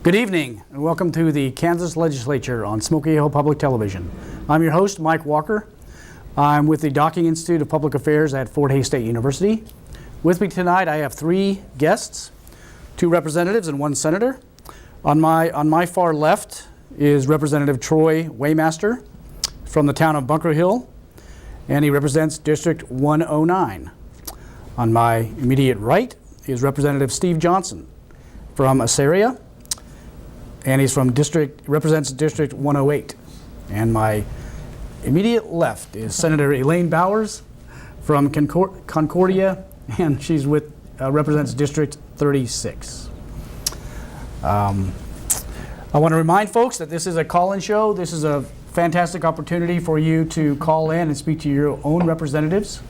Good evening, and welcome to the Kansas Legislature on Smoky Hill Public Television. I'm your host, Mike Walker. I'm with the Docking Institute of Public Affairs at Fort Hays State University. With me tonight, I have three guests, two representatives and one senator. On my far left is Representative Troy Waymaster from the town of Bunker Hill, and he represents District 109. On my immediate right is Representative Steve Johnson from Assaria, and he's represents District 108. And my immediate left is Senator Elaine Bowers from Concordia, and she's represents District 36. I want to remind folks that this is a call-in show. This is a fantastic opportunity for you to call in and speak to your own representatives.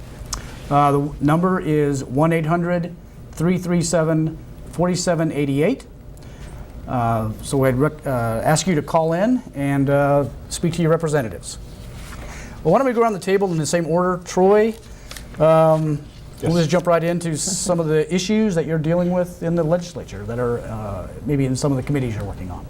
The number is 1-800-337-4788. So I'd ask you to call in and speak to your representatives. Well, why don't we go around the table in the same order? Troy, we'll just jump right into some of the issues that you're dealing with in the legislature that are maybe in some of the committees you're working on.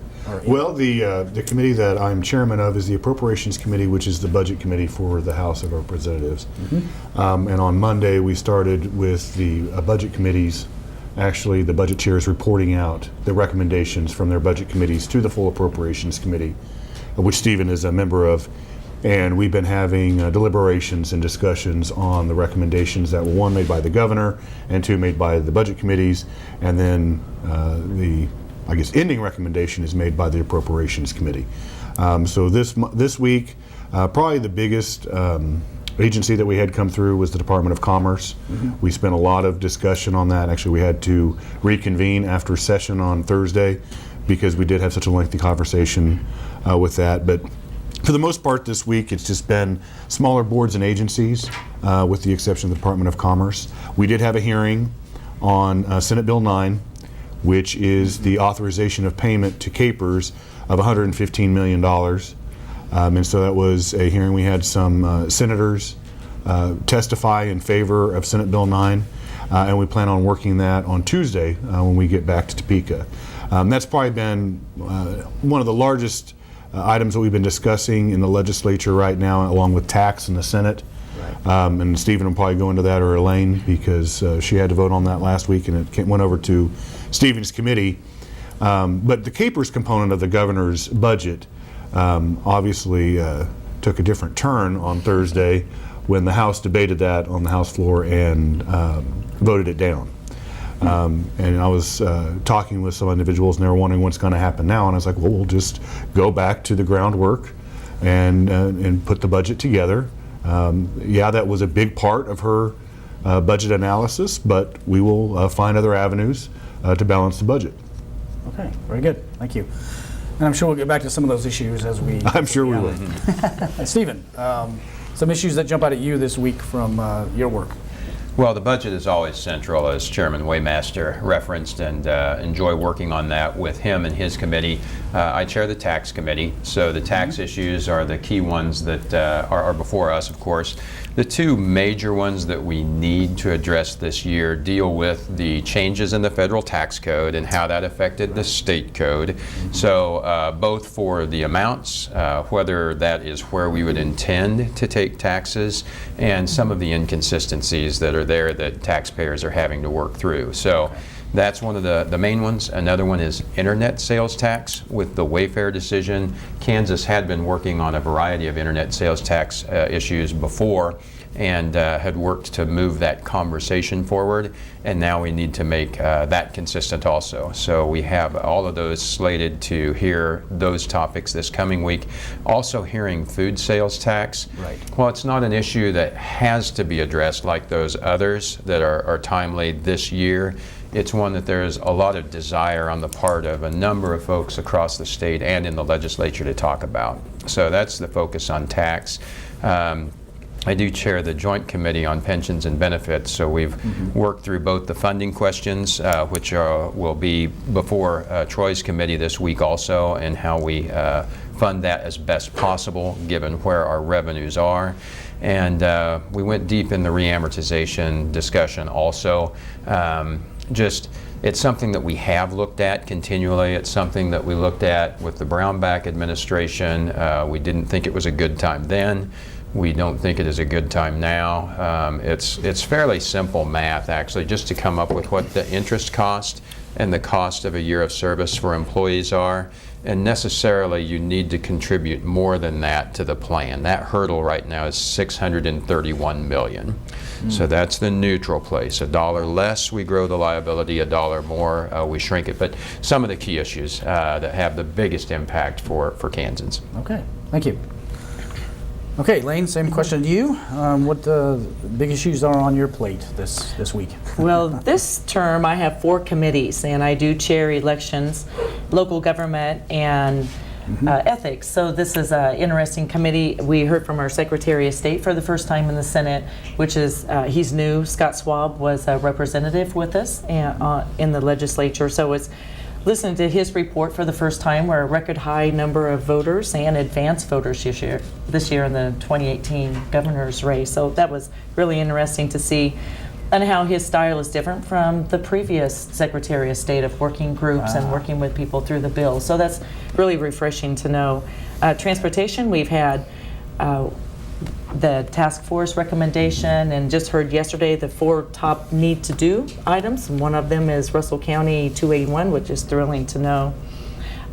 Well, the committee that I'm chairman of is the Appropriations Committee, which is the budget committee for the House of Representatives. Mm-hmm. And on Monday, we started with the budget committees. Actually, the budget chair is reporting out the recommendations from their budget committees to the full Appropriations Committee, which Stephen is a member of. And we've been having deliberations and discussions on the recommendations that were, one, made by the governor, and two, made by the budget committees. And then the ending recommendation is made by the Appropriations Committee. So this week, probably the biggest agency that we had come through was the Department of Commerce. Mm-hmm. We spent a lot of discussion on that. Actually, we had to reconvene after session on Thursday because we did have such a lengthy conversation with that. But for the most part this week, it's just been smaller boards and agencies, with the exception of the Department of Commerce. We did have a hearing on Senate Bill 9, which is the authorization of payment to Capers of $115 million. And so that was a hearing. We had some senators testify in favor of Senate Bill 9, and we plan on working that on Tuesday when we get back to Topeka. That's probably been one of the largest items that we've been discussing in the legislature right now, along with tax in the Senate. Right. And Stephen will probably go into that, or Elaine, because she had to vote on that last week, and it went over to Stephen's committee. But the Capers component of the governor's budget obviously took a different turn on Thursday when the House debated that on the House floor and voted it down. And I was talking with some individuals, and they were wondering what's going to happen now. And I was like, well, we'll just go back to the groundwork and put the budget together. That was a big part of her budget analysis, but we will find other avenues to balance the budget. Okay, very good. Thank you. And I'm sure we'll get back to some of those issues as we... I'm sure we will. Stephen, some issues that jump out at you this week from your work. Well, the budget is always central, as Chairman Waymaster referenced, and enjoy working on that with him and his committee. I chair the tax committee, so the tax issues are the key ones that are before us, of course. The two major ones that we need to address this year deal with the changes in the federal tax code and how that affected the state code. So both for the amounts, whether that is where we would intend to take taxes, and some of the inconsistencies that are there that taxpayers are having to work through. So that's one of the main ones. Another one is internet sales tax. With the Wayfair decision, Kansas had been working on a variety of internet sales tax issues before, and had worked to move that conversation forward, and now we need to make that consistent also. So we have all of those slated to hear those topics this coming week. Also hearing food sales tax. Right. Well, it's not an issue that has to be addressed like those others that are timely this year. It's one that there's a lot of desire on the part of a number of folks across the state and in the legislature to talk about. So that's the focus on tax. I do chair the Joint Committee on Pensions and Benefits, so we've worked through both the funding questions, which will be before Troy's committee this week also, and how we fund that as best possible given where our revenues are. And we went deep in the reamortization discussion also. just, it's something that we have looked at continually. It's something that we looked at with the Brownback administration. We didn't think it was a good time then. We don't think it is a good time now. It's fairly simple math, actually, just to come up with what the interest cost and the cost of a year of service for employees are. And necessarily, you need to contribute more than that to the plan. That hurdle right now is $631 million. So that's the neutral place. $1 less, we grow the liability. $1 more, we shrink it. But some of the key issues that have the biggest impact for Kansans. Okay, thank you. Okay, Elaine, same question to you. What big issues are on your plate this week? Well, this term I have 4 committees, and I do chair elections, local government, and ethics. So this is an interesting committee. We heard from our Secretary of State for the first time in the Senate, which is, he's new. Scott Schwab was a representative with us in the legislature. So it's listening to his report for the first time. We're a record high number of voters and advanced voters this year in the 2018 governor's race. So that was really interesting to see, and how his style is different from the previous Secretary of State of working groups and working with people through the bill. So that's really refreshing to know. Transportation, we've had the task force recommendation, and just heard yesterday the 4 top need to do items. And one of them is Russell County 281, which is thrilling to know.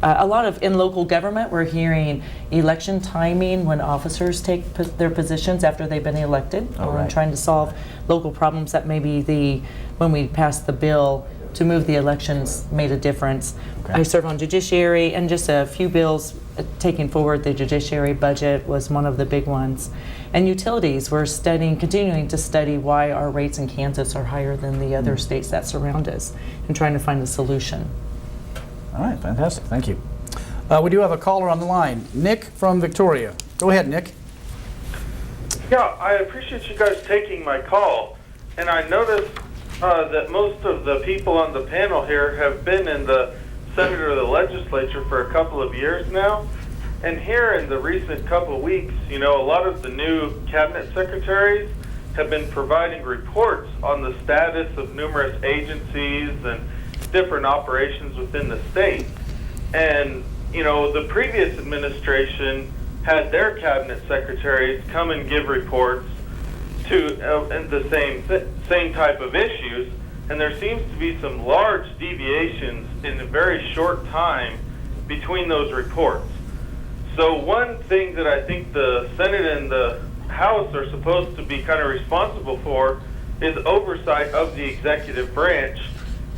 A lot of in local government, we're hearing election timing when officers take their positions after they've been elected, and trying to solve local problems that maybe when we passed the bill to move the elections made a difference. I serve on judiciary, and just a few bills taking forward the judiciary budget was one of the big ones. And utilities, we're continuing to study why our rates in Kansas are higher than the other states that surround us, and trying to find a solution. All right, fantastic, thank you. We do have a caller on the line, Nick from Victoria. Go ahead, Nick. Yeah, I appreciate you guys taking my call, and I noticed that most of the people on the panel here have been in the Senate or the legislature for a couple of years now. And here in the recent couple of weeks, a lot of the new cabinet secretaries have been providing reports on the status of numerous agencies and different operations within the state. And, the previous administration had their cabinet secretaries come and give reports to the same type of issues, and there seems to be some large deviations in a very short time between those reports. So one thing that I think the Senate and the House are supposed to be kind of responsible for is oversight of the executive branch,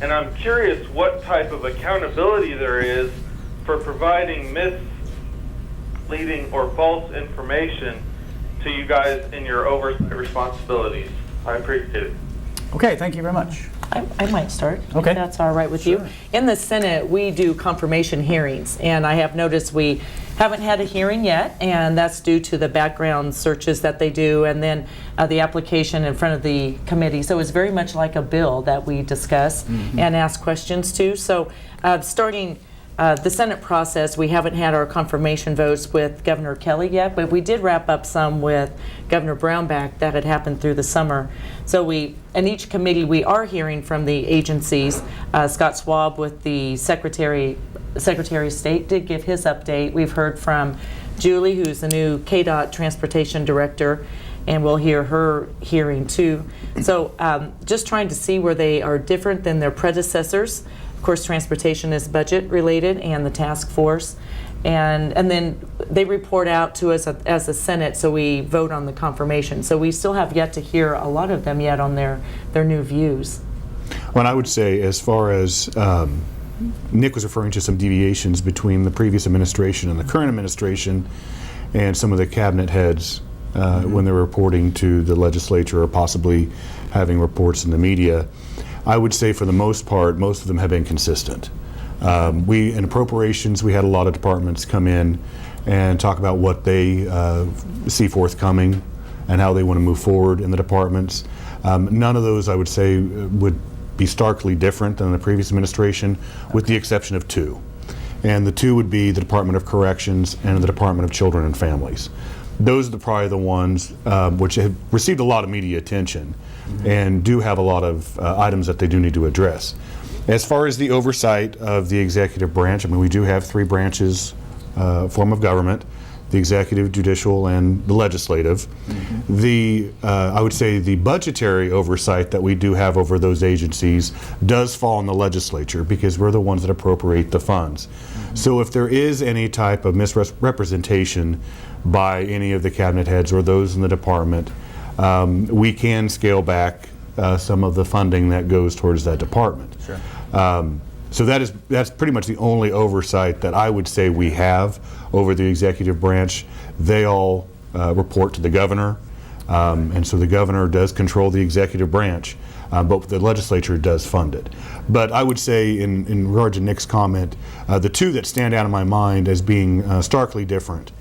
and I'm curious what type of accountability there is for providing misleading or false information to you guys in your oversight responsibilities. I appreciate it. Okay, thank you very much. I might start, Okay. if that's all right with you. In the Senate, we do confirmation hearings, and I have noticed we haven't had a hearing yet, and that's due to the background searches that they do, and then the application in front of the committee. So it's very much like a bill that we discuss and ask questions to. So starting the Senate process, we haven't had our confirmation votes with Governor Kelly yet, but we did wrap up some with Governor Brownback that had happened through the summer. So in each committee, we are hearing from the agencies. Scott Schwab with the Secretary of State did give his update. We've heard from Julie, who's the new KDOT Transportation Director, and we'll hear her hearing too. So just trying to see where they are different than their predecessors. Of course, transportation is budget related, and the task force. And then they report out to us as a Senate, so we vote on the confirmation. So we still have yet to hear a lot of them yet on their new views. Well, I would say, as far as Nick was referring to some deviations between the previous administration and the current administration, and some of the cabinet heads when they're reporting to the legislature or possibly having reports in the media. I would say for the most part, most of them have been consistent. In appropriations, we had a lot of departments come in and talk about what they see forthcoming and how they want to move forward in the departments. None of those, I would say, would be starkly different than the previous administration, with the exception of 2. And the 2 would be the Department of Corrections and the Department of Children and Families. those are probably the ones which have received a lot of media attention and do have a lot of items that they do need to address. As far as the oversight of the executive branch, I mean, we do have three branches, form of government: the executive, judicial, and the legislative. I would say the budgetary oversight that we do have over those agencies does fall on the legislature, because we're the ones that appropriate the funds. So if there is any type of misrepresentation by any of the cabinet heads or those in the department, we can scale back some of the funding that goes towards that department. Sure. So that's pretty much the only oversight that I would say we have over the executive branch. They all report to the governor, and so the governor does control the executive branch, but the legislature does fund it. But I would say, in regard to Nick's comment, the two that stand out in my mind as being starkly different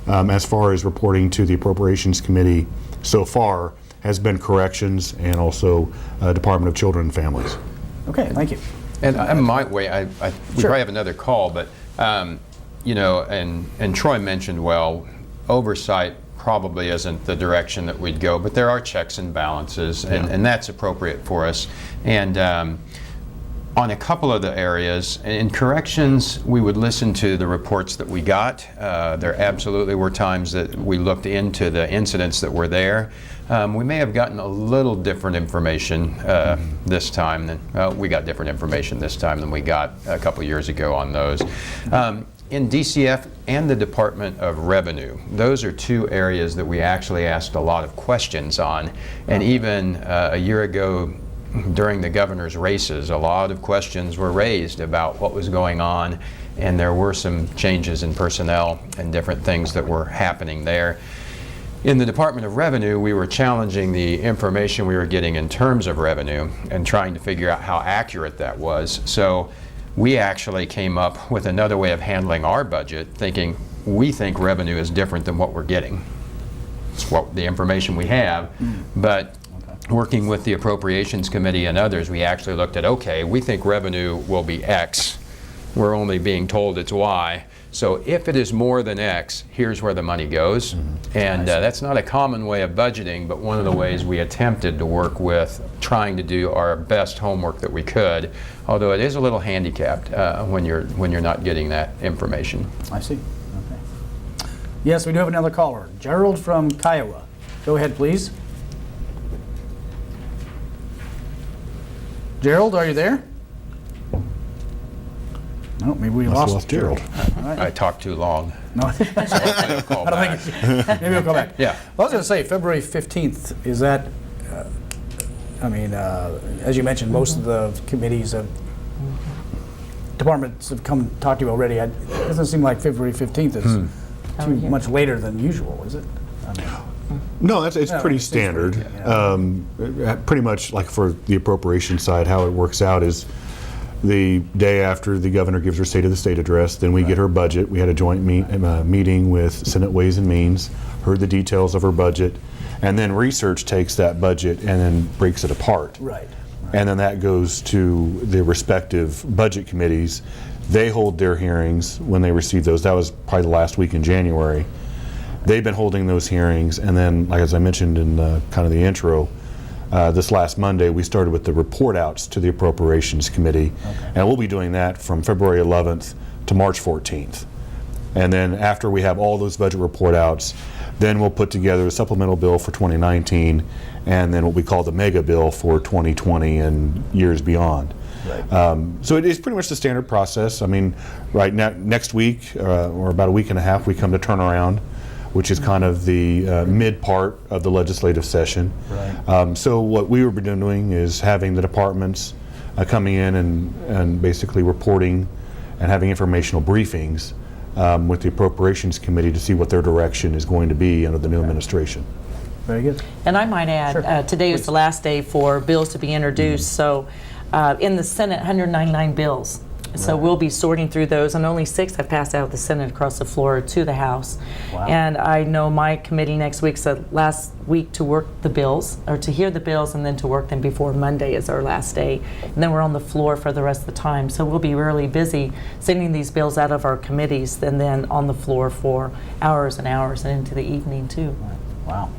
as far as reporting to the Appropriations Committee so far has been corrections and also Department of Children and Families. Okay, thank you. And I might wait, we Sure. probably have another call, but, you know, and Troy mentioned, well, oversight probably isn't the direction that we'd go, but there are checks and balances, and that's appropriate for us. And on a couple of the areas, in corrections, we would listen to the reports that we got. There absolutely were times that we looked into the incidents that were there. We may have gotten a little different information this time than, we got different information this time than we got a couple years ago on those. In DCF and the Department of Revenue, those are two areas that we actually asked a lot of questions on. And even a year ago, during the governor's races, a lot of questions were raised about what was going on, and there were some changes in personnel and different things that were happening there. In the Department of Revenue, we were challenging the information we were getting in terms of revenue and trying to figure out how accurate that was. So we actually came up with another way of handling our budget, thinking we think revenue is different than what we're getting. It's what the information we have, but working with the Appropriations Committee and others, we actually looked at, okay, we think revenue will be X. We're only being told it's Y. So if it is more than X, here's where the money goes. And that's not a common way of budgeting, but one of the ways we attempted to work with trying to do our best homework that we could, although it is a little handicapped when you're not getting that information. I see. Okay. Yes, we do have another caller. Gerald from Kiowa. Go ahead, please. Gerald, are you there? No, maybe we lost Gerald. All right. I talked too long. No, I'll call back. maybe we'll go back. Yeah. Well, I was going to say February 15th. Is that? I mean, as you mentioned, most of the committees of departments have come talk to you already. It doesn't seem like February 15th is too much later than usual, is it? I mean, No, it's No, pretty it's standard. pretty, Pretty much like for the appropriation side, how it works out is the day after the governor gives her State of the State address, then we get her budget. We had a joint meeting with Senate Ways and Means, heard the details of her budget, and then research takes that budget and then breaks it apart. Right. And then that goes to the respective budget committees. They hold their hearings when they receive those. That was probably the last week in January. They've been holding those hearings, and then, like as I mentioned in kind of the intro, this last Monday we started with the report outs to the Appropriations Committee, and we'll be doing that from February 11th to March 14th. And then after we have all those budget report outs, then we'll put together a supplemental bill for 2019, and then what we call the mega bill for 2020 and years beyond. Right. So it is pretty much the standard process. I mean, right now, next week, or about a week and a half, we come to turnaround, which is kind of the mid part of the legislative session. Right. So what we were doing is having the departments coming in and basically reporting and having informational briefings with the Appropriations Committee to see what their direction is going to be under the new administration. Very good. And I might add, Sure. today is the last day for bills to be introduced. So in the Senate, 199 bills So we'll be sorting through those, and only 6 have passed out of the Senate across the floor to the House. Wow. And I know my committee next week's the last week to work the bills, or to hear the bills and then to work them before Monday is our last day. And then we're on the floor for the rest of the time. So we'll be really busy sending these bills out of our committees and then on the floor for hours and hours and into the evening too. Wow.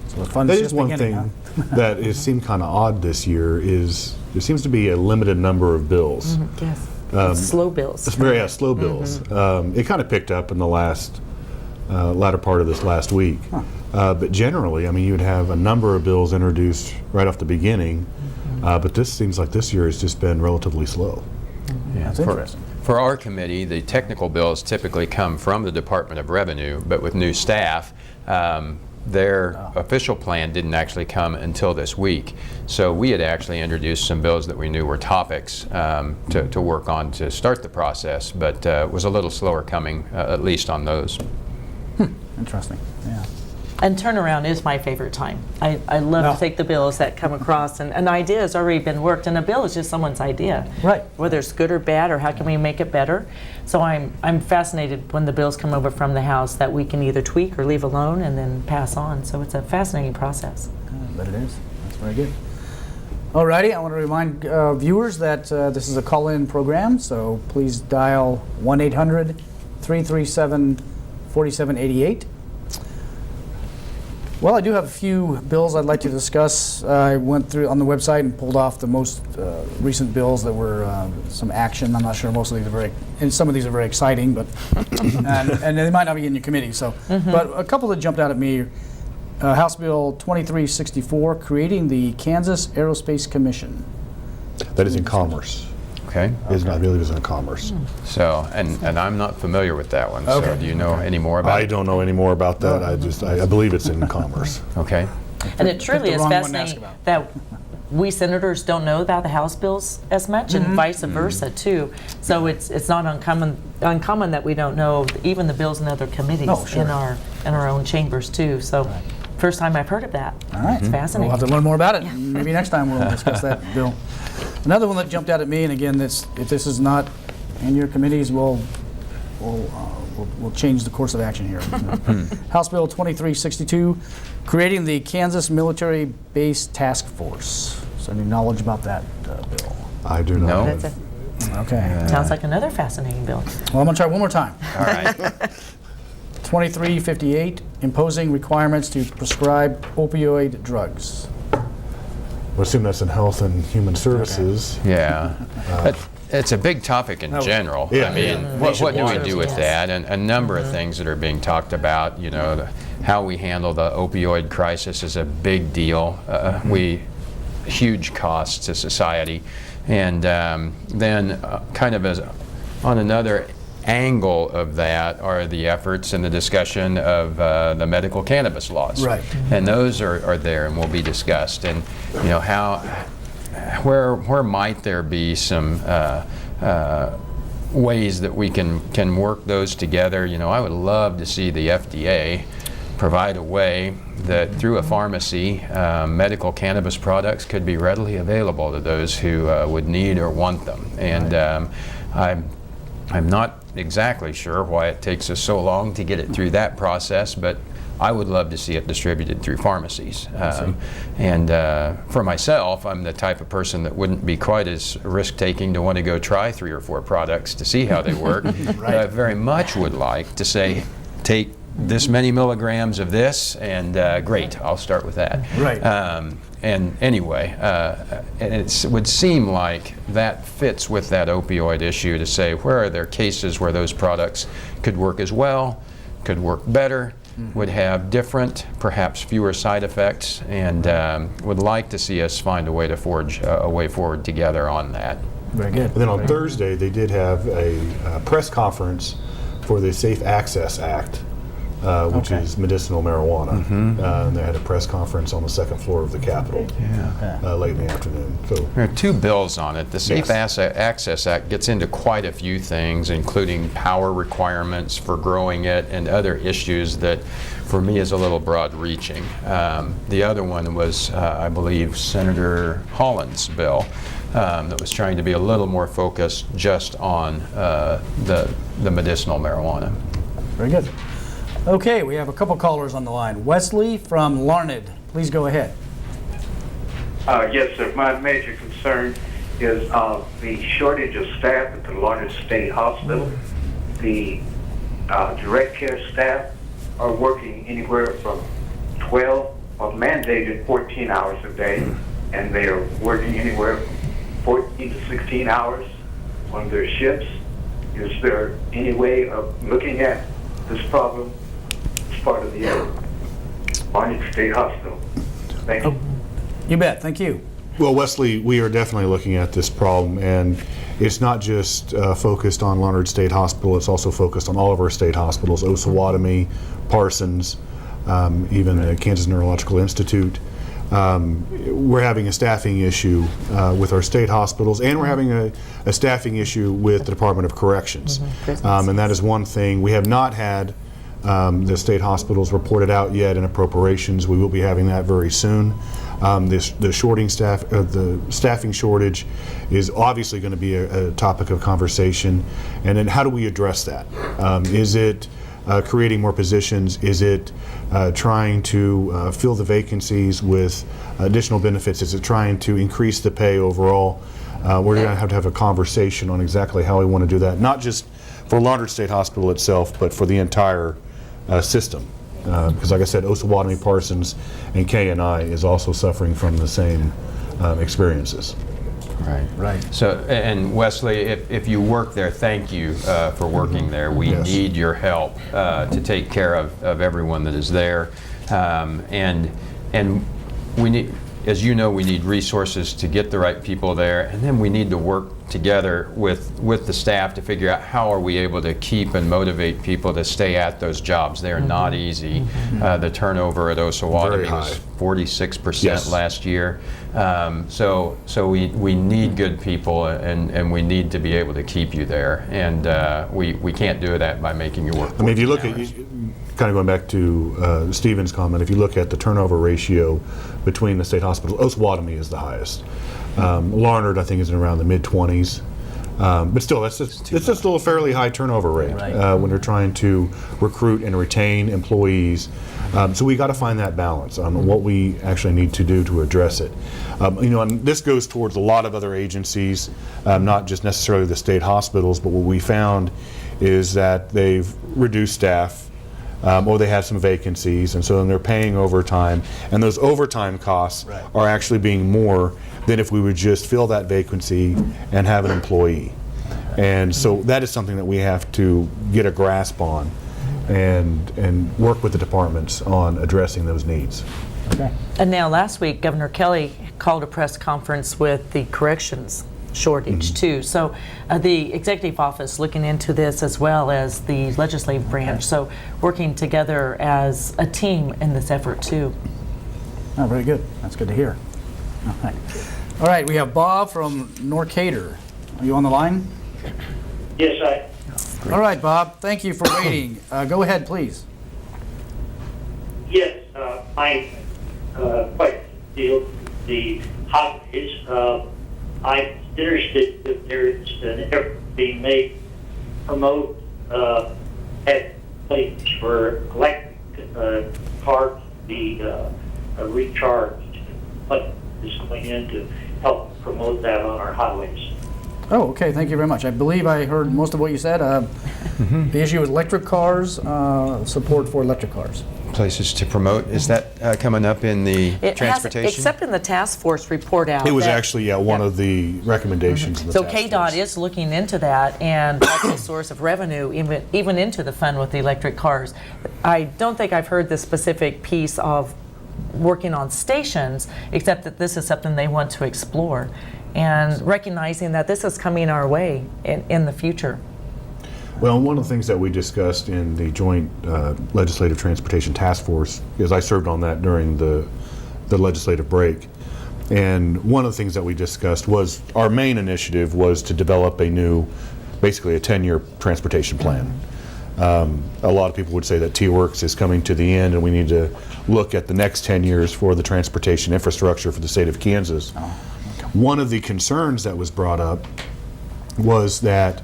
So the fun's That is just one beginning, thing that has seemed kind of odd this year is there seems to be a limited number of bills. Yes. It's slow bills. It's very slow bills. It kind of picked up in the latter part of this last week. But generally, I mean, you'd have a number of bills introduced right off the beginning, but this seems like this year has just been relatively slow. Yeah, That's for- interesting. For our committee, the technical bills typically come from the Department of Revenue, but with new staff, their official plan didn't actually come until this week. So we had actually introduced some bills that we knew were topics to work on to start the process, but was a little slower coming, at least on those. Interesting. Yeah. And turnaround is my favorite time. I love No. to take the bills that come across, and an idea has already been worked, and a bill is just someone's idea. Right. Whether it's good or bad, or how can we make it better. So I'm fascinated when the bills come over from the House that we can either tweak or leave alone and then pass on. So it's a fascinating process. I bet it is. That's very good. Alrighty, I want to remind viewers that this is a call-in program, so please dial 1-800-337-4788. Well, I do have a few bills I'd like to discuss. I went through on the website and pulled off the most recent bills that were some action. I'm not sure most of these are and some of these are very exciting, but and they might not be in your committee. So, but a couple that jumped out at me: House Bill 2364, creating the Kansas Aerospace Commission. That is in Commerce. Okay. I believe it is in Commerce. So, and I'm not familiar with that one. Okay. So do you know any more about I it? don't know any more about that. I believe it's in Commerce. Okay. And it truly the is wrong one to ask fascinating about. that we senators don't know about the House bills as much, and vice versa too. So it's not uncommon that we don't know even the bills in other committees Oh, sure. in our own chambers too. So first time I've heard of that. All right. It's fascinating. We'll have to learn more about it. Maybe next time we'll discuss that bill. Another one that jumped out at me, and again, if this is not in your committees, we'll change the course of action here. House Bill 2362, creating the Kansas Military Base Task Force. So any knowledge about that bill? I do not. No. That's it. Okay. Sounds like another fascinating bill. Well, I'm going to try one more time. All right. 2358, imposing requirements to prescribe opioid drugs. I assume that's in Health and Human Services. Yeah. It's a big topic in general. Yeah. I mean, Yeah. what do we do with Yes. that? And a number of things that are being talked about, you know, how we handle the opioid crisis is a big deal. Huge costs to society. And then kind of as on another angle of that are the efforts and the discussion of the medical cannabis laws. Right. And those are there and will be discussed. And, you know, where might there be some ways that we can work those together? You know, I would love to see the FDA provide a way that through a pharmacy, medical cannabis products could be readily available to those who would need or want them. And I'm not exactly sure why it takes us so long to get it through that process, but I would love to see it distributed through pharmacies. And for myself, I'm the type of person that wouldn't be quite as risk-taking to want to go try 3 or 4 products to see how they work. But I very much would like to say, take this many milligrams of this, and great, I'll start with that. Right. And anyway, and it would seem like that fits with that opioid issue to say, where are there cases where those products could work as well, could work better, would have different, perhaps fewer side effects, and would like to see us find a way to forge a way forward together on that. Very good. And then on Thursday, they did have a press conference for the Safe Access Act which Okay. is medicinal marijuana. And they had a press conference on the second floor of the Capitol late in the afternoon. So There are two bills on it. The Safe Yes. Access Act gets into quite a few things, including power requirements for growing it and other issues that, for me, is a little broad-reaching. The other one was, I believe, Senator Holland's bill that was trying to be a little more focused just on the medicinal marijuana. Very good. Okay, we have a couple callers on the line. Wesley from Larned, please go ahead. Yes, sir. My major concern is the shortage of staff at the Larned State Hospital. The direct care staff are working anywhere from 12 or mandated 14 hours a day, and they are working anywhere from 14 to 16 hours on their shifts. Is there any way of looking at this problem as part of the Larned State Hospital? Thank you. You bet, thank you. Well, Wesley, we are definitely looking at this problem, and it's not just focused on Larned State Hospital, it's also focused on all of our state hospitals, Osawatomie, Parsons, even the Kansas Neurological Institute. We're having a staffing issue with our state hospitals, and we're having a staffing issue with the Department of Corrections. And that is one thing. We have not had the state hospitals reported out yet in appropriations. We will be having that very soon. The staffing shortage is obviously going to be a topic of conversation. And then how do we address that? Is it creating more positions? Is it trying to fill the vacancies with additional benefits? Is it trying to increase the pay overall? We're going to have a conversation on exactly how we want to do that, not just for Larned State Hospital itself, but for the entire system. Because like I said, Osawatomie, Parsons, and K&I is also suffering from the same experiences. Right. So, and Wesley, if you work there, thank you for working there. We Yes. need your help to take care of everyone that is there. And we need, as you know, we need resources to get the right people there, and then we need to work together with the staff to figure out how are we able to keep and motivate people to stay at those jobs. They're not easy. The turnover at Very Osawatomie high. was 46% Yes. last year. So we need good people, and we need to be able to keep you there. And we can't do that by making you work. I mean, if you 14 look at, hours. kind of going back to Stephen's comment, if you look at the turnover ratio between the state hospitals, Osawatomie is the highest. Larned, I think, is in around the mid-20s. But still, it's just still a fairly high turnover rate when they're trying to recruit and retain employees. So we got to find that balance on what we actually need to do to address it. And this goes towards a lot of other agencies, not just necessarily the state hospitals, but what we found is that they've reduced staff, or they have some vacancies, and so then they're paying overtime, and those overtime costs are actually being more than if we would just fill that vacancy and have an employee. And so that is something that we have to get a grasp on and work with the departments on addressing those needs. Okay. And now last week, Governor Kelly called a press conference with the corrections shortage too. So the executive office looking into this as well as the legislative branch. So working together as a team in this effort too. Oh, very good. That's good to hear. All right, we have Bob from Norcator. Are you on the line? Yes, All right, Bob. Thank you for waiting. Go ahead, please. yes, I quite feel the holidays. I'm interested if there's an effort being made to promote at places for electric cars to be recharged. What is going in to help promote that on our highways? Oh, okay. Thank you very much. I believe I heard most of what you said. The issue with electric cars, support for electric cars. Places to promote, is that coming up in the It transportation? hasn't, except in the task force report out. It was that- actually one of the recommendations. Of the So task KDOT force. is looking into that, and that's a source of revenue, even into the fund with the electric cars. I don't think I've heard the specific piece of working on stations, except that this is something they want to explore, and recognizing that this is coming our way in the future. Well, one of the things that we discussed in the Joint Legislative Transportation Task Force is I served on that during the legislative break. And one of the things that we discussed was our main initiative was to develop a new, basically a 10-year transportation plan. A lot of people would say that T-Works is coming to the end and we need to look at the next 10 years for the transportation infrastructure for the state of Kansas. One of the concerns that was brought up was that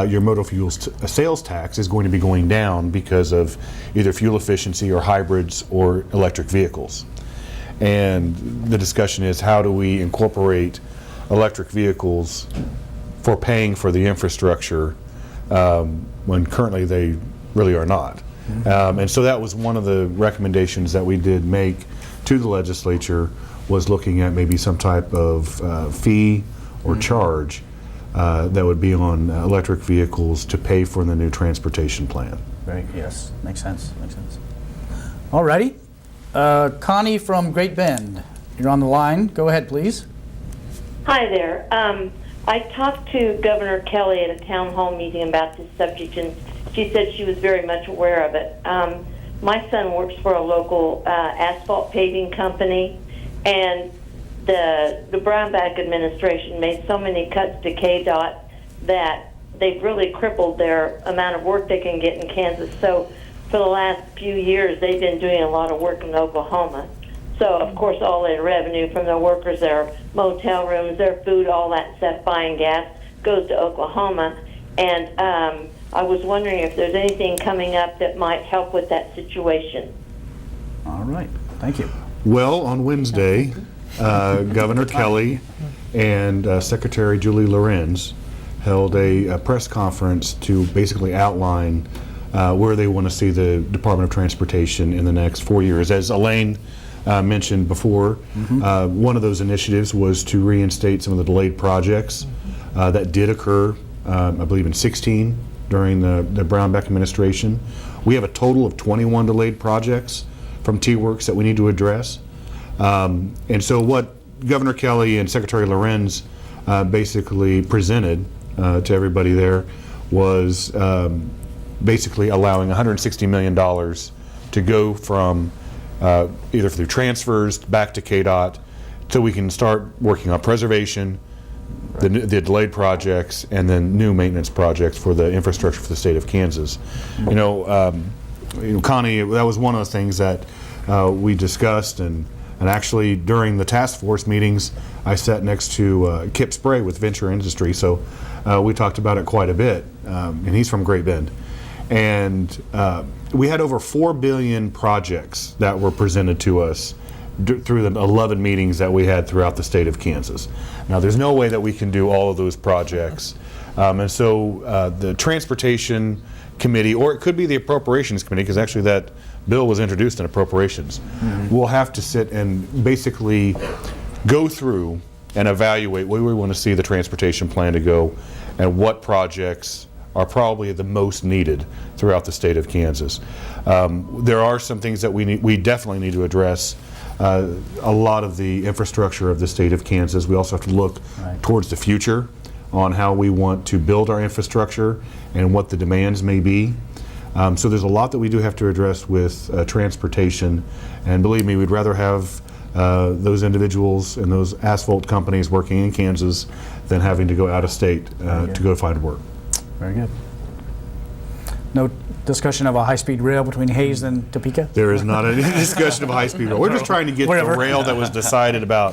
your motor fuels sales tax is going to be going down because of either fuel efficiency or hybrids or electric vehicles. And the discussion is, how do we incorporate electric vehicles for paying for the infrastructure when currently they really are not. And so that was one of the recommendations that we did make to the legislature, was looking at maybe some type of fee or charge that would be on electric vehicles to pay for the new transportation plan. Right, yes, makes sense, makes sense. All righty. Connie from Great Bend, you're on the line. Go ahead, please. Hi there. I talked to Governor Kelly at a town hall meeting about this subject, and she said she was very much aware of it. My son works for a local asphalt paving company, and the Brownback administration made so many cuts to KDOT that they've really crippled their amount of work they can get in Kansas. So for the last few years, they've been doing a lot of work in Oklahoma. So, of course, all their revenue from their workers, their motel rooms, their food, all that stuff, buying gas, goes to Oklahoma. And I was wondering if there's anything coming up that might help with that situation. All right, thank you. Well, on Wednesday, Governor Kelly and Secretary Julie Lorenz held a press conference to basically outline where they want to see the Department of Transportation in the next 4 years. As Elaine mentioned before, one of those initiatives was to reinstate some of the delayed projects that did occur, I believe, in 2016 during the Brownback administration. We have a total of 21 delayed projects from T-Works that we need to address. And so what Governor Kelly and Secretary Lorenz basically presented to everybody there was basically allowing $160 million to go from either through transfers back to KDOT, so we can start working on preservation, the delayed projects, and then new maintenance projects for the infrastructure for the state of Kansas. You know, Connie, that was one of the things that we discussed, and actually during the task force meetings, I sat next to Kip Spray with Venture Industry, so we talked about it quite a bit, and he's from Great Bend. And we had over 4 billion projects that were presented to us through the 11 meetings that we had throughout the state of Kansas. Now, there's no way that we can do all of those projects. And so the Transportation Committee, or it could be the Appropriations Committee, because actually that bill was introduced in Appropriations, we'll have to sit and basically go through and evaluate where we want to see the transportation plan to go and what projects are probably the most needed throughout the state of Kansas. There are some things that we definitely need to address. A lot of the infrastructure of the state of Kansas. We also have to look towards the future on how we want to build our infrastructure and what the demands may be. So there's a lot that we do have to address with transportation, and believe me, we'd rather have those individuals and those asphalt companies working in Kansas than having to go out of state to go find work. Very good. No discussion of a high-speed rail between Hayes and Topeka? There is not any discussion of a high-speed rail. We're just trying to get the rail that was decided about,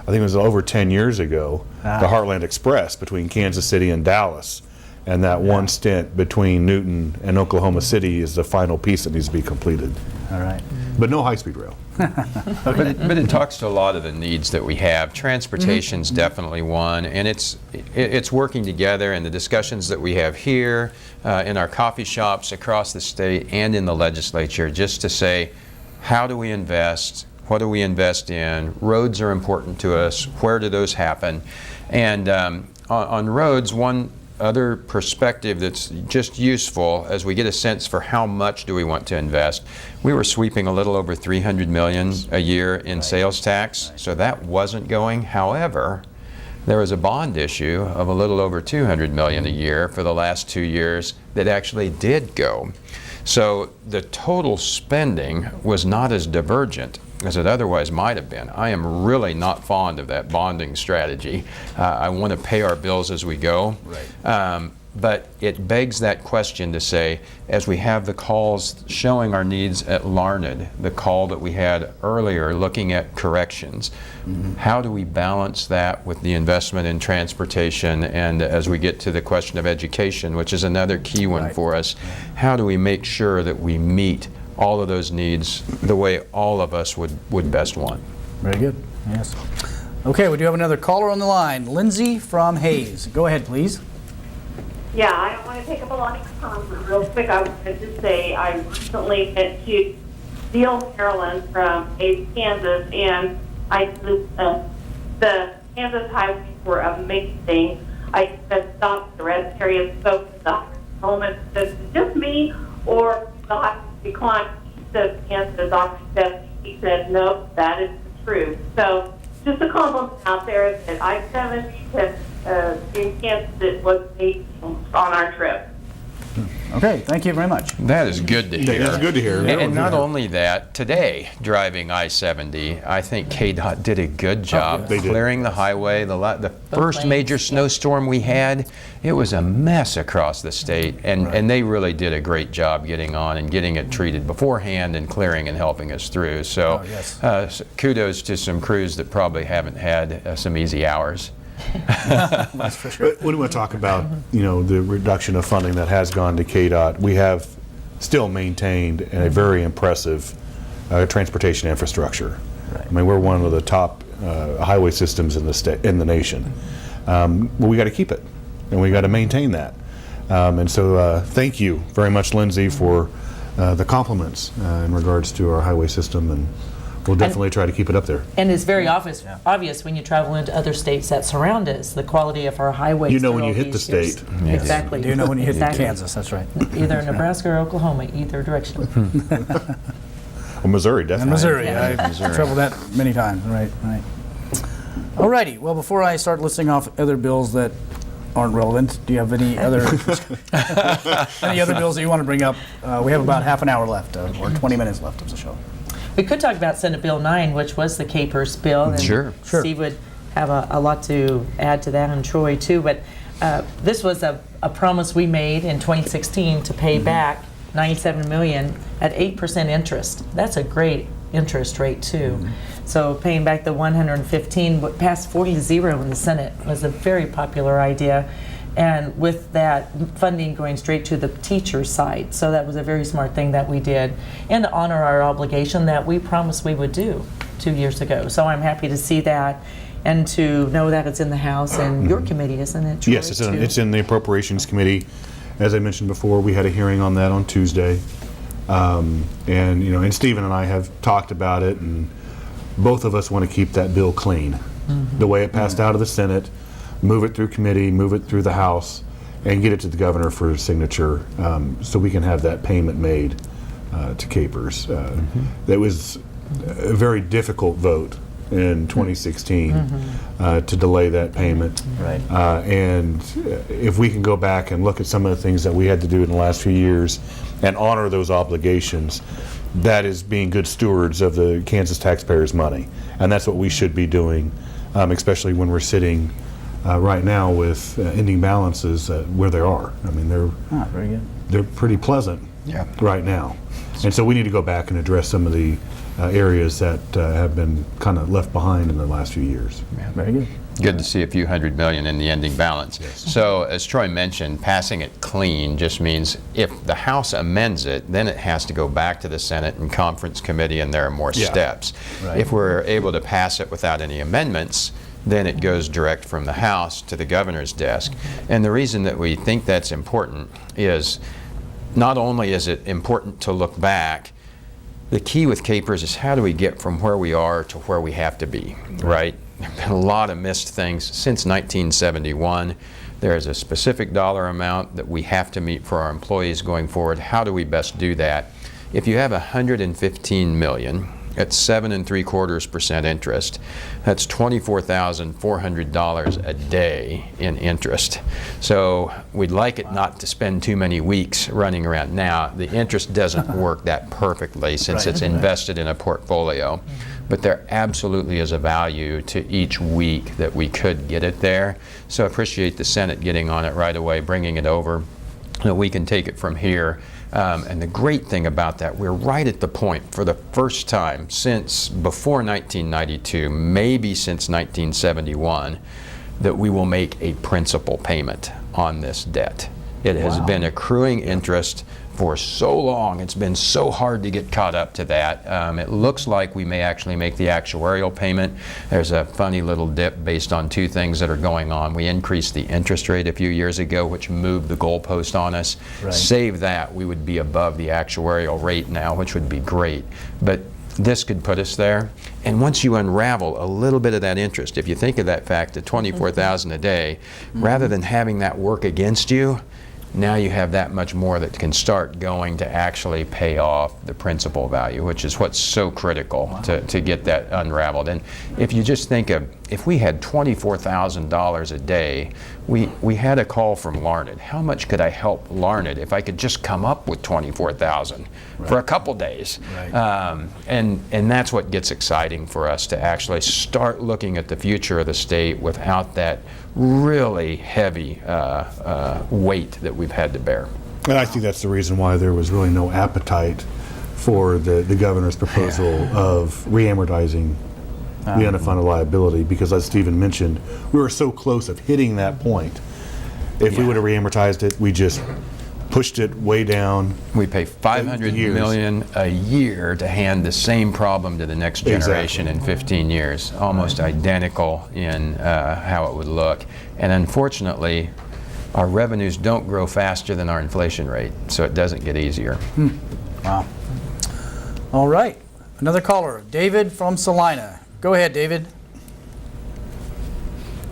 I think it was over 10 years ago, the Heartland Express between Kansas City and Dallas. And that one stint between Newton and Oklahoma City is the final piece that needs to be completed. All right. But no high-speed rail. But it talks to a lot of the needs that we have. Transportation's definitely one, and it's working together in the discussions that we have here, in our coffee shops across the state, and in the legislature, just to say, how do we invest? What do we invest in? Roads are important to us. Where do those happen? And on roads, one other perspective that's just useful as we get a sense for how much do we want to invest. We were sweeping a little over $300 million a year in sales tax, so that wasn't going. However, there was a bond issue of a little over $200 million a year for the last 2 years. that actually did go. So the total spending was not as divergent as it otherwise might have been. I am really not fond of that bonding strategy. I want to pay our bills as we go. Right. But it begs that question to say, as we have the calls showing our needs at Larned, the call that we had earlier looking at corrections, how do we balance that with the investment in transportation? And as we get to the question of education, which is another key one for us, how do we make sure that we meet all of those needs the way all of us would best want? Very good. Yes. Okay, we do have another caller on the line. Lindsay from Hayes. Go ahead, please. Yeah, I don't want to take up a lot of time, but real quick, I wanted to say I recently went to Steele, Maryland from Hayes, Kansas, and the Kansas highways were amazing. I spent stopped the rest area, spoke to the home, and said, is it just me, or the highway declined? He said, Kansas, Dr. Stephanie, he said, no, that is the truth. So just a compliment out there that I-70 has in Kansas, it was amazing on our trip. Okay, thank you very much. That is good to hear. That's good to hear. And not only that, today, driving I-70, I think KDOT did a good job They did. clearing the highway. The first major snowstorm we had, it was a mess across the state, and they really did a great job getting on and getting it treated beforehand and clearing and helping us through. So kudos to some crews that probably haven't had some easy hours. That's for sure. But when we want to talk about, the reduction of funding that has gone to KDOT, we have still maintained a very impressive transportation infrastructure. Right. I mean, we're one of the top highway systems in the nation. But we got to keep it, and we got to maintain that. And so, thank you very much, Lindsay, for the compliments in regards to our highway system, and we'll definitely try to keep it up there. And it's very obvious when you travel into other states that surround us, the quality of our highways. You know when through you all hit the these years. state. Yes. Exactly. You know when you hit Exactly. Kansas, that's right. Either Nebraska or Oklahoma, either direction. Well, Missouri, definitely. And Missouri, Yeah. I've traveled that many times, right. Alrighty, well, before I start listing off other bills that aren't relevant, do you have any other bills that you want to bring up? We have about half an hour left, or 20 minutes left of the show. We could talk about Senate Bill 9, which was the Capers bill. And Sure. Steve would have a lot to add to that, and Troy too. But this was a promise we made in 2016 to pay back $97 million at 8% interest. That's a great interest rate too. So paying back the 115, but passed 40-0 in the Senate was a very popular idea. And with that funding going straight to the teacher side. So that was a very smart thing that we did, and to honor our obligation that we promised we would do 2 years ago. So I'm happy to see that, and to know that it's in the House and your committee, isn't it, Troy, Yes, it's in the Appropriations Committee. As I mentioned before, we had a hearing on that on Tuesday. And Stephen and I have talked about it, and both of us want to keep that bill clean. The way it passed out of the Senate, move it through committee, move it through the House, and get it to the governor for his signature, so we can have that payment made to Capers. That was a very difficult vote in 2016 to delay that payment. Right. And if we can go back and look at some of the things that we had to do in the last few years and honor those obligations, that is being good stewards of the Kansas taxpayers' money. And that's what we should be doing, especially when we're sitting right now with ending balances where they are. I mean, Very good. they're pretty pleasant right now. And so we need to go back and address some of the areas that have been kind of left behind in the last few years. Very good. Good to see a few $100 million in the ending balance. So, as Troy mentioned, passing it clean just means if the House amends it, then it has to go back to the Senate and Conference Committee, and there are more steps. Right. If we're able to pass it without any amendments, then it goes direct from the House to the governor's desk. And the reason that we think that's important is not only is it important to look back, the key with Capers is how do we get from where we are to where we have to be, right? There have been a lot of missed things since 1971. There is a specific dollar amount that we have to meet for our employees going forward. How do we best do that? If you have $115 million at 7.75% interest. That's $24,400 a day in interest. So we'd like it not to spend too many weeks running around. Now, the interest doesn't work that perfectly since it's invested in a portfolio, but there absolutely is a value to each week that we could get it there. So I appreciate the Senate getting on it right away, bringing it over. We can take it from here. And the great thing about that, we're right at the point for the first time since before 1992, maybe since 1971, that we will make a principal payment on this debt. It has been accruing interest for so long. It's been so hard to get caught up to that. It looks like we may actually make the actuarial payment. There's a funny little dip based on two things that are going on. We increased the interest rate a few years ago, which moved the goalpost on us. Save that, we would be above the actuarial rate now, which would be great. But this could put us there. And once you unravel a little bit of that interest, if you think of that fact of $24,000 a day, rather than having that work against you, now you have that much more that can start going to actually pay off the principal value, which is what's so critical to get that unraveled. And if you just think of, if we had $24,000 a day, we had a call from Larned. How much could I help Larned if I could just come up with $24,000 for a couple days? And that's what gets exciting for us, to actually start looking at the future of the state without that really heavy weight that we've had to bear. And I think that's the reason why there was really no appetite for the governor's proposal of re-amortizing the unfunded liability, because as Stephen mentioned, we were so close of hitting that point. If we would have re-amortized it, we just pushed it way down. We pay $500 million a year to hand the same problem to the next generation in 15 years, almost identical in how it would look. And unfortunately, our revenues don't grow faster than our inflation rate, so it doesn't get easier. Wow. All right. Another caller, David from Salina. Go ahead, David.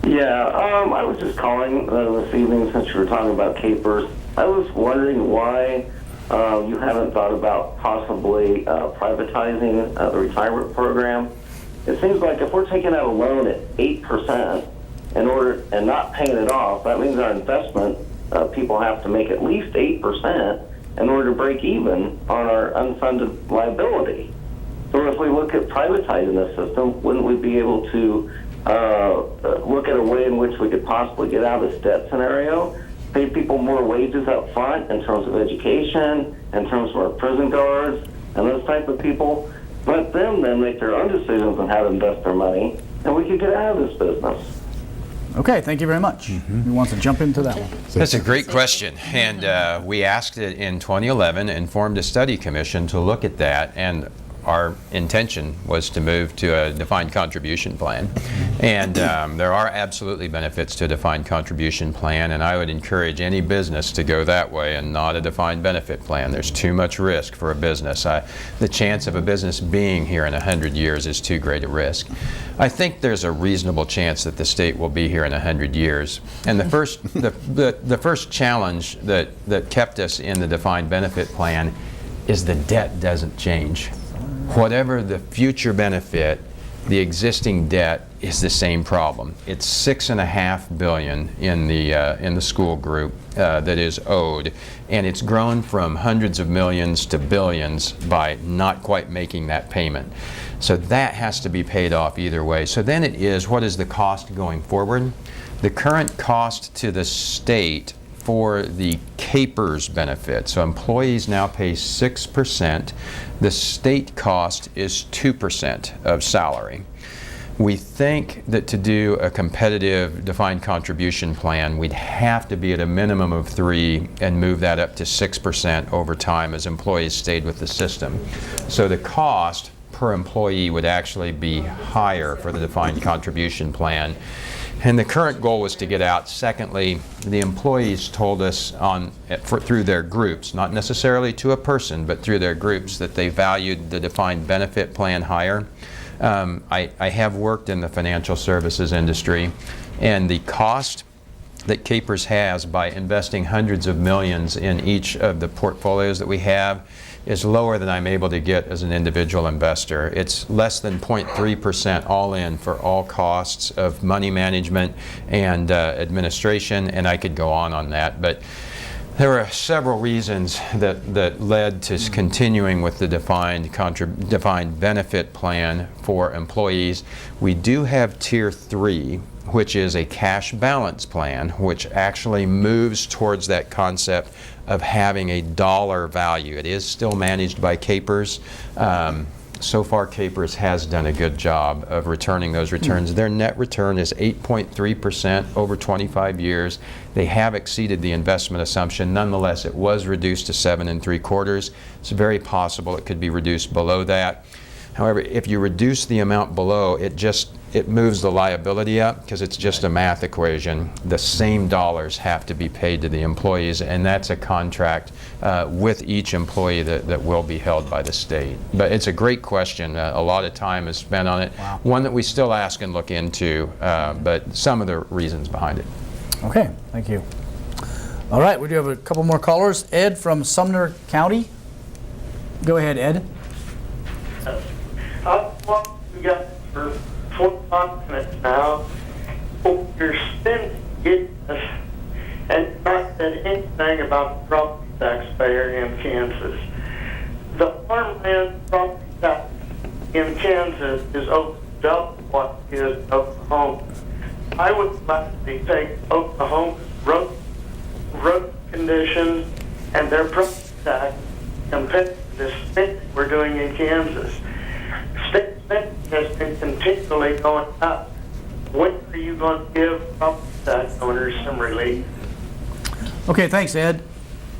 Yeah, I was just calling this evening since you were talking about capers. I was wondering why you haven't thought about possibly privatizing the retirement program. It seems like if we're taking out a loan at 8% and not paying it off, that means our investment people have to make at least 8% in order to break even on our unfunded liability. So if we look at privatizing this system, wouldn't we be able to look at a way in which we could possibly get out of this debt scenario, pay people more wages up front in terms of education, in terms of our prison guards, and those type of people, let them then make their own decisions on how to invest their money, and we could get out of this business. Okay, thank you very much. Who wants to jump into that one? That's a great question, and we asked it in 2011 and formed a study commission to look at that, and our intention was to move to a defined contribution plan. And there are absolutely benefits to a defined contribution plan, and I would encourage any business to go that way and not a defined benefit plan. There's too much risk for a business. The chance of a business being here in 100 years is too great a risk. I think there's a reasonable chance that the state will be here in 100 years. And the first challenge that kept us in the defined benefit plan is the debt doesn't change. Whatever the future benefit, the existing debt is the same problem. It's $6.5 billion in the school group that is owed, and it's grown from hundreds of millions to billions by not quite making that payment. So that has to be paid off either way. So then it is, what is the cost going forward? The current cost to the state for the CAPERS benefit, so employees now pay 6%. The state cost is 2% of salary. We think that to do a competitive defined contribution plan, we'd have to be at a minimum of 3 and move that up to 6% over time as employees stayed with the system. So the cost per employee would actually be higher for the defined contribution plan. And the current goal was to get out. Secondly, the employees told us through their groups, not necessarily to a person, but through their groups, that they valued the defined benefit plan higher. I have worked in the financial services industry, and the cost that CAPERS has by investing hundreds of millions in each of the portfolios that we have is lower than I'm able to get as an individual investor. It's less than 0.3% all in for all costs of money management and administration, and I could go on that. But there were several reasons that led to continuing with the defined benefit plan for employees. We do have Tier 3, which is a cash balance plan, which actually moves towards that concept of having a dollar value. It is still managed by CAPERS. So far, CAPERS has done a good job of returning those returns. Their net return is 8.3% over 25 years. They have exceeded the investment assumption. Nonetheless, it was reduced to 7 3/4. It's very possible it could be reduced below that. However, if you reduce the amount below, it moves the liability up because it's just a math equation. The same dollars have to be paid to the employees, and that's a contract with each employee that will be held by the state. But it's a great question. A lot of time is spent on it. Wow. One that we still ask and look into, but some of the reasons behind it. Okay, thank you. All right, we do have a couple more callers. Ed from Sumner County. Go ahead, Ed. We got for 45 minutes now. You're spending it and not said anything about the property taxpayer in Kansas. The farmland property tax in Kansas is over double what it is in Oklahoma. I would like to take Oklahoma's road conditions and their property tax compared to the spending we're doing in Kansas. State spending has been continually going up. When are you going to give property tax owners some relief? Okay, thanks, Ed.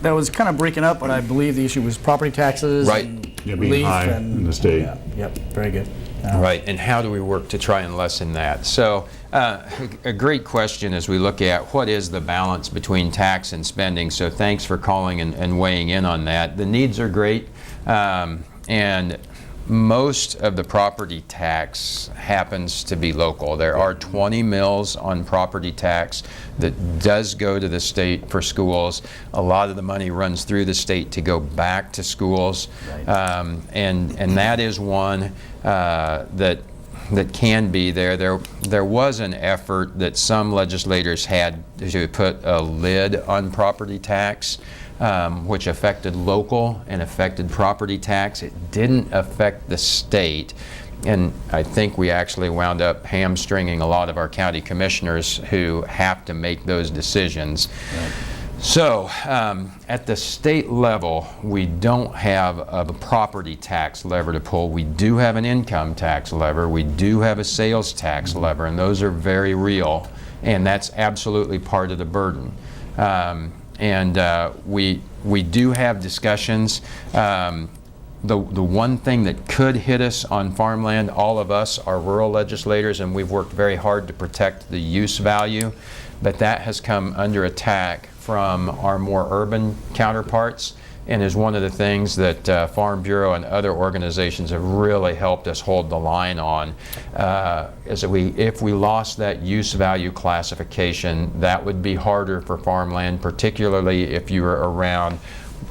That was kind of breaking up, but I believe the issue was property taxes. Right. And Yeah, being relief high in the state. Yeah, yep, very good. Right, and how do we work to try and lessen that? So a great question as we look at what is the balance between tax and spending. So thanks for calling and weighing in on that. The needs are great, and most of the property tax happens to be local. There are 20 mills on property tax that does go to the state for schools. A lot of the money runs through the state to go back to schools, and that is one that can be there. There was an effort that some legislators had to put a lid on property tax, which affected local and affected property tax. It didn't affect the state. And I think we actually wound up hamstringing a lot of our county commissioners who have to make those decisions. Right. So at the state level, we don't have a property tax lever to pull. We do have an income tax lever. We do have a sales tax lever, and those are very real. And that's absolutely part of the burden. We do have discussions. The one thing that could hit us on farmland, all of us are rural legislators, and we've worked very hard to protect the use value, but that has come under attack from our more urban counterparts, and is one of the things that Farm Bureau and other organizations have really helped us hold the line on. Is that if we lost that use value classification, that would be harder for farmland, particularly if you were around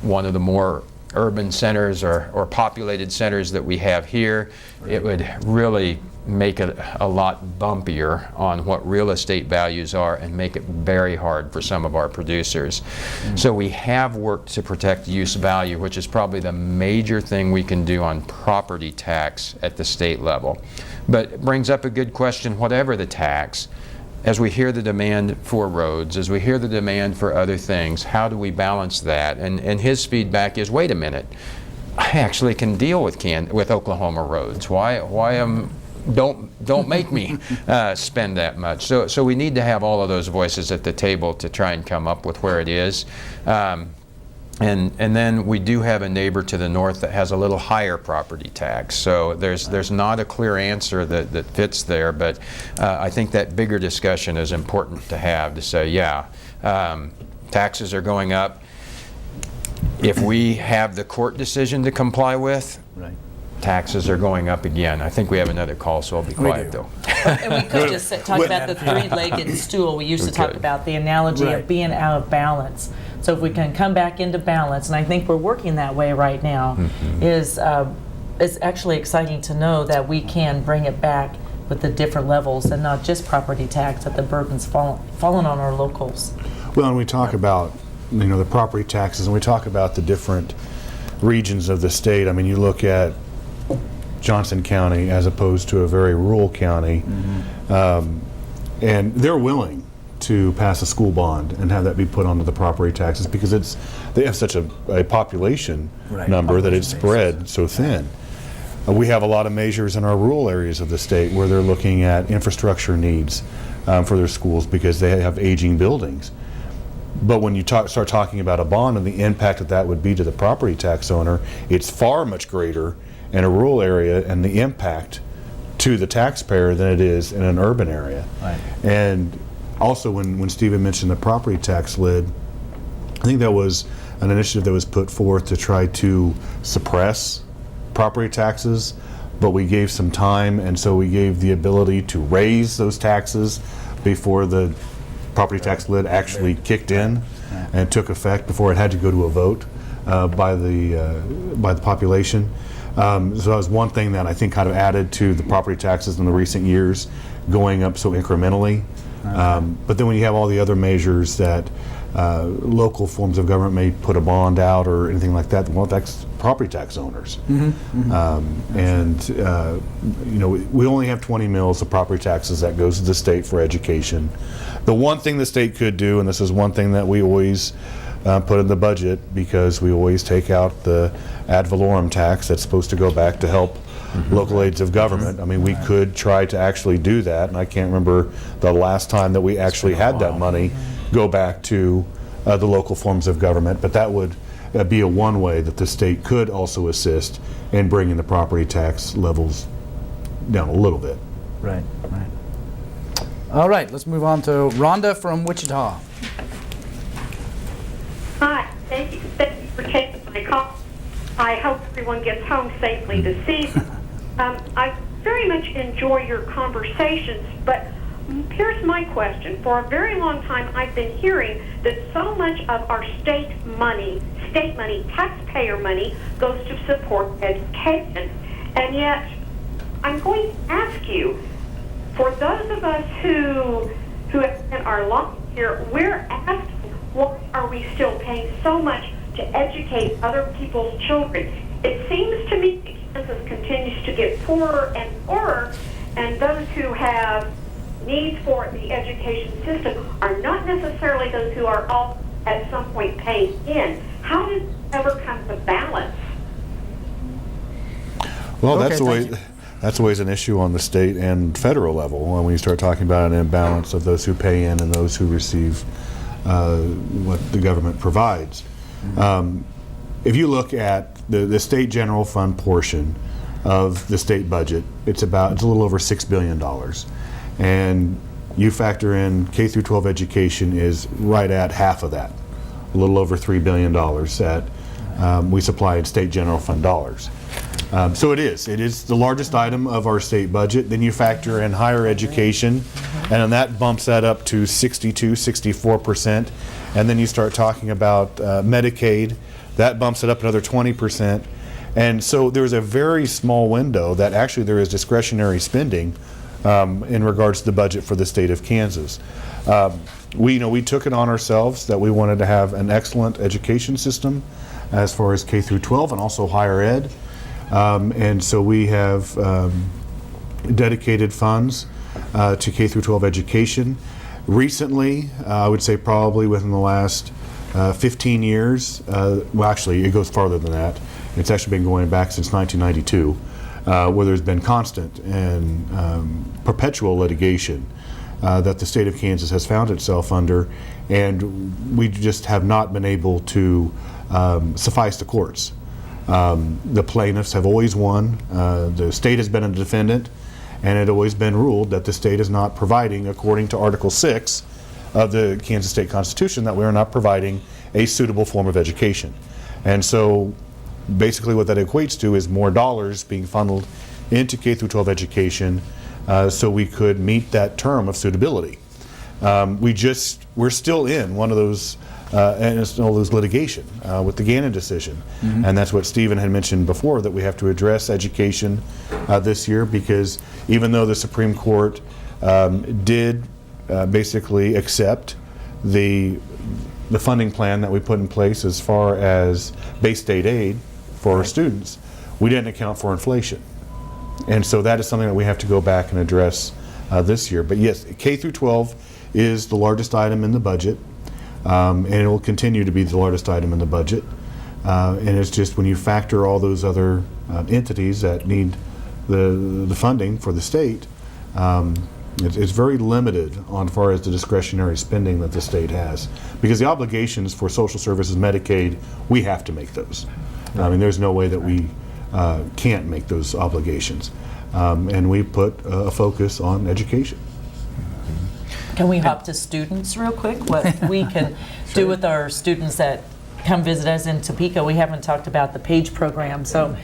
one of the more urban centers or populated centers that we have here. It would really make it a lot bumpier on what real estate values are and make it very hard for some of our producers. So we have worked to protect use value, which is probably the major thing we can do on property tax at the state level. But it brings up a good question, whatever the tax, as we hear the demand for roads, as we hear the demand for other things, how do we balance that? And his feedback is, wait a minute, I actually can deal with Oklahoma roads. Why don't make me spend that much. So we need to have all of those voices at the table to try and come up with where it is. And then we do have a neighbor to the north that has a little higher property tax. So there's not a clear answer that fits there, but I think that bigger discussion is important to have, to say, yeah, taxes are going up. If we have the court decision to comply with, taxes are going up again. I think we have another call, so I'll be quiet though. And we could just talk about the three-legged stool. We used to talk Okay. about the analogy Right. of being out of balance. So if we can come back into balance, and I think we're working that way right now, is it's actually exciting to know that we can bring it back with the different levels and not just property tax, that the burden's fallen on our locals. Well, and we talk about, the property taxes, and we talk about the different regions of the state. I mean, you look at Johnson County as opposed to a very rural county, and they're willing to pass a school bond and have that be put onto the property taxes because they have such a population Right. number that it's Population spread so thin. We have a lot of measures in our rural areas of the state where they're looking at infrastructure needs for their schools because they have aging buildings. But when you start talking about a bond and the impact that would be to the property tax owner, it's far much greater in a rural area and the impact to the taxpayer than it is in an urban area. Right. And also when Stephen mentioned the property tax lid, I think that was an initiative that was put forth to try to suppress property taxes, but we gave some time, and so we gave the ability to raise those taxes before the property tax lid actually kicked in and took effect, before it had to go to a vote by the population. So that was one thing that I think kind of added to the property taxes in the recent years, going up so incrementally. But then when you have all the other measures that local forms of government may put a bond out or anything like that, well, that's property tax owners. We only have 20 mills of property taxes that goes to the state for education. The one thing the state could do, and this is one thing that we always put in the budget, because we always take out the ad valorem tax that's supposed to go back to help local aids of government. I mean, we could try to actually do that, and I can't remember the last time that we actually had that money go back to the local forms of government, but that would be a one way that the state could also assist in bringing the property tax levels down a little bit. Right. All right, let's move on to Rhonda from Wichita. Hi, thank you for taking my call. I hope everyone gets home safely this evening. I very much enjoy your conversations, but here's my question. For a very long time, I've been hearing that so much of our state money, taxpayer money, goes to support education. And yet, I'm going to ask you, for those of us who have spent our lives here, we're asking, why are we still paying so much to educate other people's children? It seems to me that Kansas continues to get poorer and poorer, and those who have needs for the education system are not necessarily those who are all at some point paying in. How does it ever come to balance? Well, Okay, that's always an issue on the state and federal level when you start talking about an imbalance of those who pay in and those who receive what the government provides. If you look at the state general fund portion of the state budget, it's a little over $6 billion. And you factor in K through 12 education is right at half of that, a little over $3 billion that we supply in state general fund dollars. So it is the largest item of our state budget. Then you factor in higher education, and then that bumps that up to 64%. And then you start talking about Medicaid, that bumps it up another 20%. And so there's a very small window that actually there is discretionary spending in regards to the budget for the state of Kansas. We took it on ourselves that we wanted to have an excellent education system as far as K through 12 and also higher ed. And so we have dedicated funds to K through 12 education. Recently, I would say probably within the last 15 years, well actually it goes farther than that. It's actually been going back since 1992, where there's been constant and perpetual litigation that the state of Kansas has found itself under, and we just have not been able to suffice the courts. The plaintiffs have always won. The state has been a defendant, and it had always been ruled that the state is not providing, according to Article 6 of the Kansas State Constitution, that we are not providing a suitable form of education. And so basically what that equates to is more dollars being funneled into K through 12 education so we could meet that term of suitability. We're still in one of those, and it's all those litigation with the Gannon decision. And that's what Stephen had mentioned before, that we have to address education this year, because even though the Supreme Court did basically accept the funding plan that we put in place as far as base state aid for our students, we didn't account for inflation. And so that is something that we have to go back and address this year. But yes, K through 12 is the largest item in the budget, and it will continue to be the largest item in the budget. And it's just when you factor all those other entities that need the funding for the state, it's very limited on far as the discretionary spending that the state has, because the obligations for social services, Medicaid, we have to make those. I mean, there's no way that we can't make those obligations, and we put a focus on education. Can we hop to students real quick? What we can do with our students that come visit us in Topeka? We haven't talked about the PAGE program. So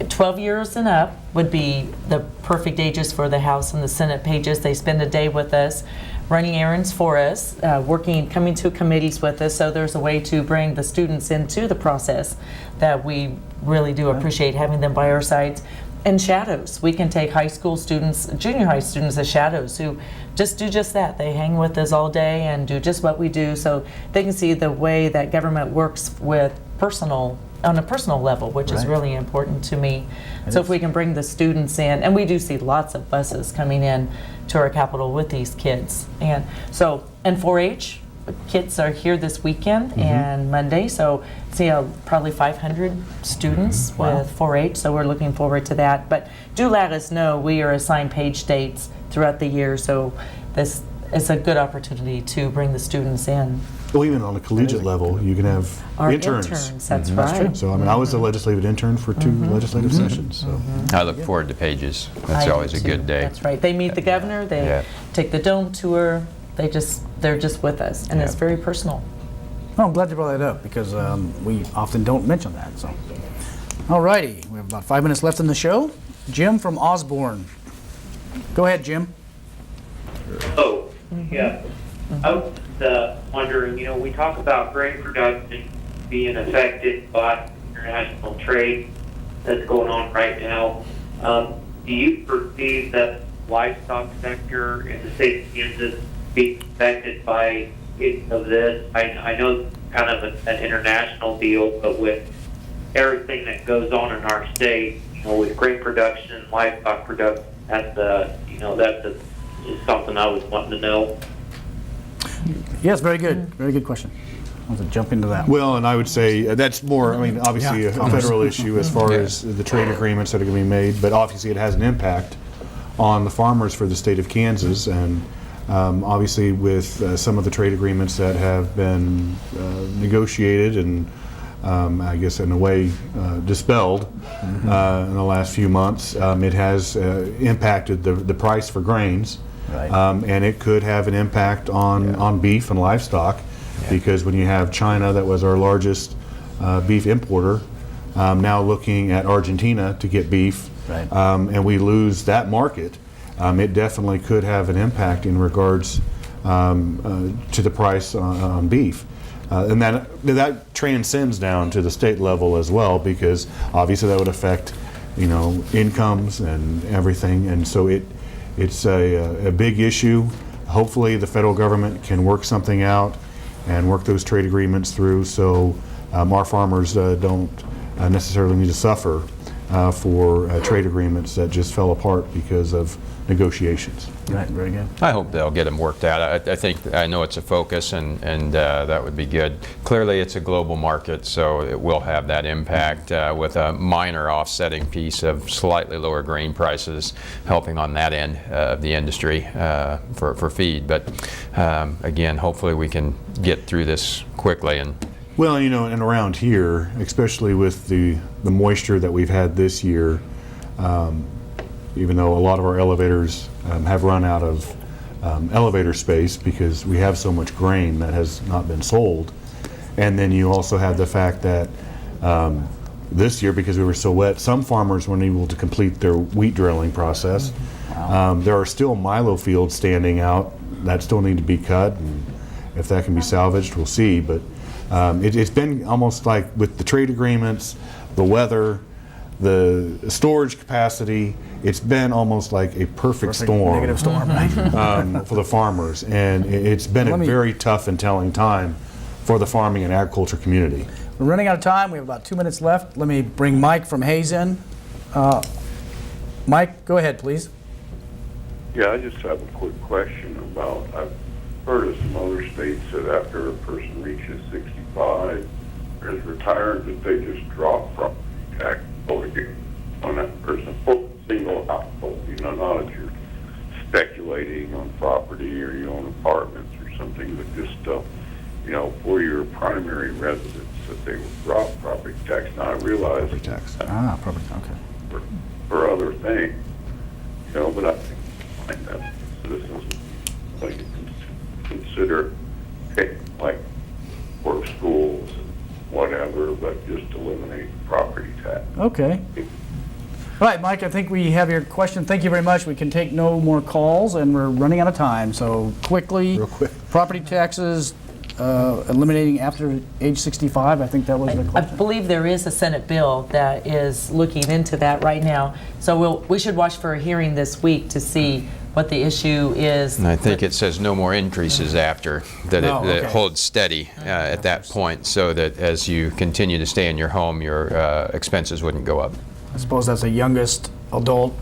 12 years and up would be the perfect ages for the House and the Senate pages. They spend a day with us, running errands for us, coming to committees with us. So there's a way to bring the students into the process that we really do appreciate having them by our sides. And shadows. We can take high school students, junior high students as shadows who just do just that. They hang with us all day and do just what we do, so they can see the way that government works with on a personal level, which is really important to me. So if we can bring the students in, and we do see lots of buses coming in to our Capitol with these kids. And 4-H, kids are here this weekend and Monday, so see probably 500 students with 4-H, so we're looking forward to that. But do let us know. We are assigned page dates throughout the year, so this is a good opportunity to bring the students in. Well, even on a collegiate level, you can have Our interns. That's right. So I mean, I was a legislative intern for 2 legislative sessions. So. I look forward to pages. That's I always do a too. good day. That's right. They meet the governor, they take the dome tour, they're just with us, and it's very personal. Well, I'm glad you brought that up, because we often don't mention that. So, all righty, we have about 5 minutes left in the show. Jim from Osborne. Go ahead, Jim. Oh, yeah. I was wondering, we talk about grain production being affected by international trade that's going on right now. Do you perceive that livestock sector in the state of Kansas being affected by any of this? I know it's kind of an international deal, but with everything that goes on in our state, with grain production, livestock production, that's just something I was wanting to know. Yes, very good. Very good question. I want to jump into that. Well, and I would say that's more, obviously a federal issue as far as the trade agreements that are going to be made, but obviously it has an impact on the farmers for the state of Kansas, and obviously with some of the trade agreements that have been negotiated and I guess in a way dispelled in the last few months, it has impacted the price for grains. Right. And it could have an impact on beef and livestock, because when you have China, that was our largest beef importer, now looking at Argentina to get beef, and we lose that market, it definitely could have an impact in regards to the price on beef. And that transcends down to the state level as well, because obviously that would affect, incomes and everything, and so it's a big issue. Hopefully the federal government can work something out and work those trade agreements through, so our farmers don't necessarily need to suffer for trade agreements that just fell apart because of negotiations. Right, very good. I hope they'll get them worked out. I know it's a focus, and that would be good. Clearly, it's a global market, so it will have that impact with a minor offsetting piece of slightly lower grain prices helping on that end of the industry for feed. But again, hopefully we can get through this quickly. Well, and around here, especially with the moisture that we've had this year, even though a lot of our elevators have run out of elevator space because we have so much grain that has not been sold. And then you also have the fact that this year because we were so wet. Some farmers weren't able to complete their wheat drilling process. There are still milo fields standing out that still need to be cut, and if that can be salvaged, we'll see. But it's been almost like with the trade agreements, the weather, the storage capacity, it's been almost like a perfect storm. Negative storm, right? For the farmers, and it's been a very tough and telling time for the farming and agriculture community. We're running out of time. We have about 2 minutes left. Let me bring Mike from Hayes in. Mike, go ahead, please. Yeah, I just have a quick question about, I've heard of some other states that after a person reaches 65 or is retired, that they just drop property tax on that person, single household, not if you're speculating on property or you own apartments or something, but just, for your primary residence, that they would drop property tax. Now, I realize Property tax. Property, okay. for other things, but I think that citizens like to consider, like for schools and whatever, but just eliminate property tax. Okay. All right, Mike, I think we have your question. Thank you very much. We can take no more calls, and we're running out of time. So quickly, Real quick. property taxes, eliminating after age 65. I think that was the I question. believe there is a Senate bill that is looking into that right now. So we should watch for a hearing this week to see what the issue is. And I think it says no more increases after, that Oh, it okay. holds steady at that point, so that as you continue to stay in your home, your expenses wouldn't go up. I suppose that's the youngest adult,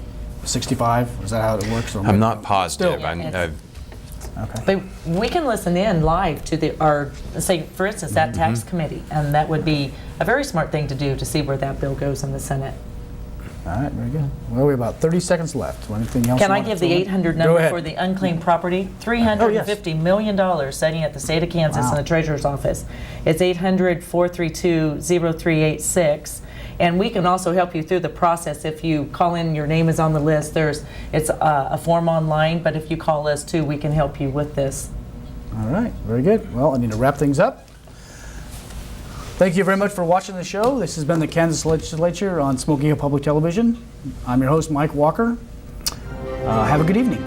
65. Is that how it works? Or I'm not positive. Still. Okay. But we can listen in live to our, say, for instance, that tax committee, and that would be a very smart thing to do to see where that bill goes in the Senate. All right, very good. Well, we have about 30 seconds left. Anything else? Can you I want give to the throw in? 800 Go number ahead. for the unclaimed property? $350 million sitting at the state of Kansas Wow. in the treasurer's office. It's 800-432-0386. And we can also help you through the process. If you call in, your name is on the list. It's a form online, but if you call us too, we can help you with this. All right, very good. Well, I need to wrap things up. Thank you very much for watching the show. This has been the Kansas Legislature on Smoky Hill Public Television. I'm your host, Mike Walker. Have a good evening.